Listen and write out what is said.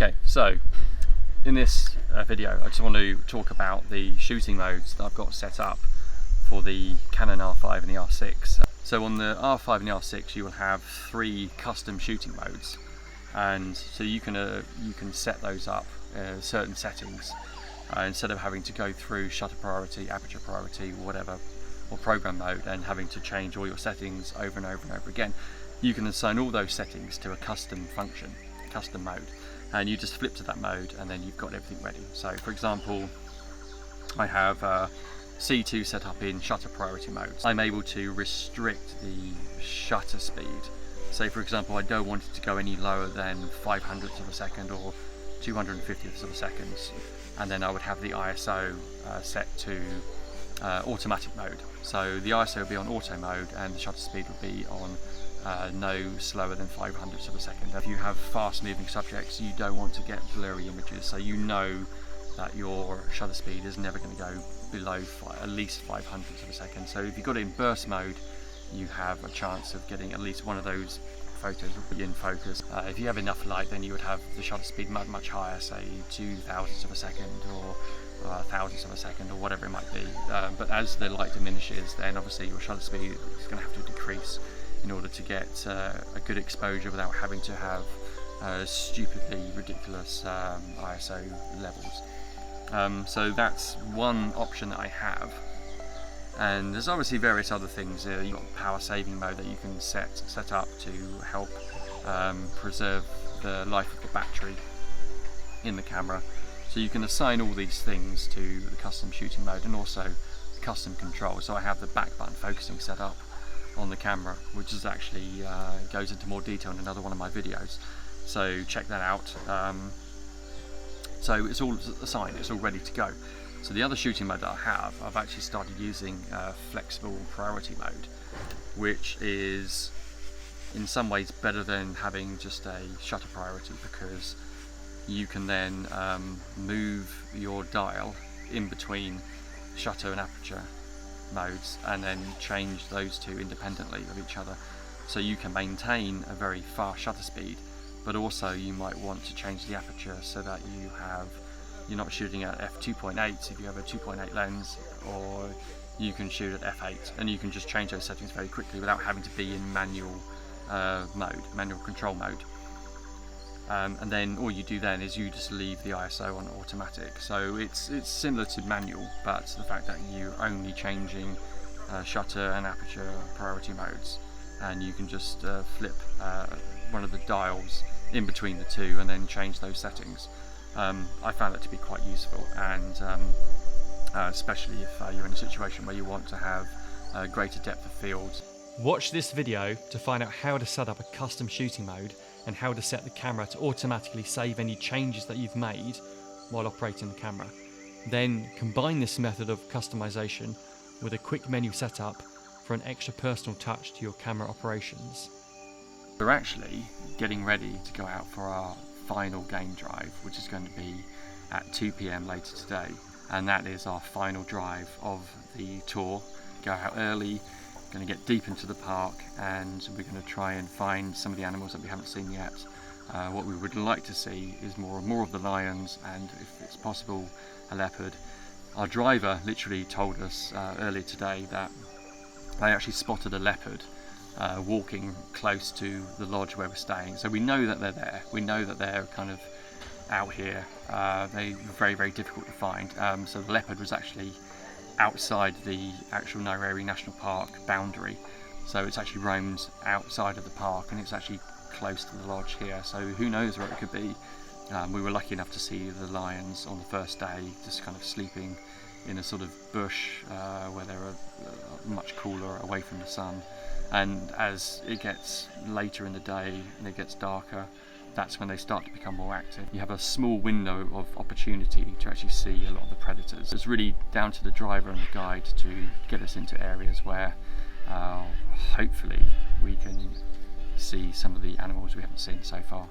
Okay, so in this video I just want to talk about the shooting modes that I've got set up for the Canon R5 and the R6. So on the R5 and the R6 you will have 3 custom shooting modes, and so you can set those up certain settings instead of having to go through shutter priority, aperture priority, whatever, or program mode, and having to change all your settings over and over and over again. You can assign all those settings to a custom function, custom mode, and you just flip to that mode and then you've got everything ready. So for example, I have C2 set up in shutter priority mode. I'm able to restrict the shutter speed. Say for example I don't want it to go any lower than 500ths of a second or 250ths of a second, and then I would have the ISO set to automatic mode. So the ISO will be on auto mode and the shutter speed will be on no slower than 500ths of a second. If you have fast moving subjects, you don't want to get blurry images, so you know that your shutter speed is never going to go below at least 500ths of a second. So if you've got it in burst mode, you have a chance of getting at least one of those photos will be in focus. If you have enough light, then you would have the shutter speed much higher, say 2,000ths of a second or thousandths of a second or whatever it might be. But as the light diminishes, then obviously your shutter speed is going to have to decrease in order to get a good exposure without having to have stupidly ridiculous ISO levels. So that's one option that I have. And there's obviously various other things. You've got power saving mode that you can set up to help preserve the life of the battery in the camera. So you can assign all these things to the custom shooting mode and also the custom control. So I have the back button focusing set up on the camera, which is actually goes into more detail in another one of my videos. So check that out. So it's all assigned, it's all ready to go. So the other shooting mode that I have, I've actually started using flexible priority mode, which is in some ways better than having just a shutter priority, because you can then move your dial in between shutter and aperture modes and then change those two independently of each other. So you can maintain a very fast shutter speed, but also you might want to change the aperture so that you're not shooting at f2.8 if you have a 2.8 lens, or you can shoot at f8, and you can just change those settings very quickly without having to be in manual control mode. And then all you do then is you just leave the ISO on automatic. So it's similar to manual, but the fact that you're only changing shutter and aperture priority modes, and you can just flip one of the dials in between the two and then change those settings. I found that to be quite useful, and especially if you're in a situation where you want to have greater depth of field. Watch this video to find out how to set up a custom shooting mode and how to set the camera to automatically save any changes that you've made while operating the camera. Then combine this method of customization with a quick menu setup for an extra personal touch to your camera operations. We're actually getting ready to go out for our final game drive, which is going to be at 2 PM later today, and that is our final drive of the tour. Go out early, going to get deep into the park, and we're going to try and find some of the animals that we haven't seen yet. What we would like to see is more of the lions, and if it's possible, a leopard. Our driver literally told us earlier today that they actually spotted a leopard walking close to the lodge where we're staying. So we know that they're there. We know that they're kind of out here. They're very, very difficult to find. So the leopard was actually outside the actual Nairiri National Park boundary. So it's actually roamed outside of the park, and it's actually close to the lodge here. So who knows where it could be. We were lucky enough to see the lions on the first day, just kind of sleeping in a sort of bush where they were much cooler, away from the sun. And as it gets later in the day and it gets darker, that's when they start to become more active. You have a small window of opportunity to actually see a lot of the predators. It's really down to the driver and the guide to get us into areas where hopefully we can see some of the animals we haven't seen so far.